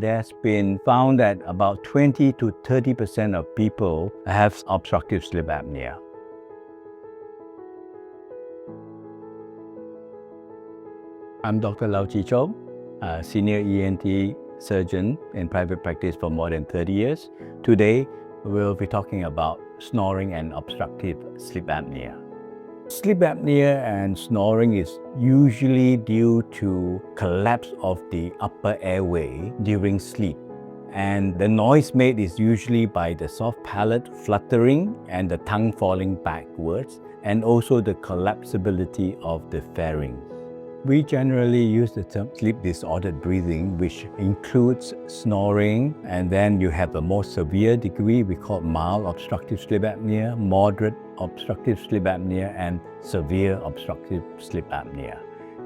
There's been found that about 20 to 30% of people have obstructive sleep apnea. I'm Dr. Lau Chee Chong, a senior ENT surgeon in private practice for more than 30 years. Today, we'll be talking about snoring and obstructive sleep apnea. Sleep apnea and snoring is usually due to collapse of the upper airway during sleep. And the noise made is usually by the soft palate fluttering and the tongue falling backwards, and also the collapsibility of the pharynx. We generally use the term sleep disordered breathing, which includes snoring, and then you have a more severe degree we call mild obstructive sleep apnea, moderate obstructive sleep apnea, and severe obstructive sleep apnea.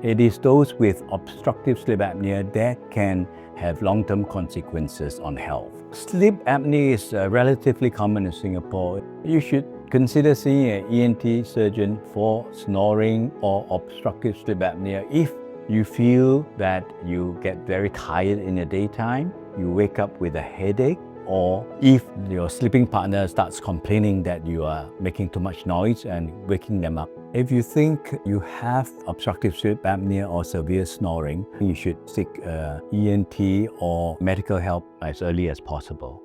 It is those with obstructive sleep apnea that can have long-term consequences on health. Sleep apnea is relatively common in Singapore. You should consider seeing an ENT surgeon for snoring or obstructive sleep apnea if you feel that you get very tired in the daytime, you wake up with a headache, or if your sleeping partner starts complaining that you are making too much noise and waking them up. If you think you have obstructive sleep apnea or severe snoring, you should seek ENT or medical help as early as possible.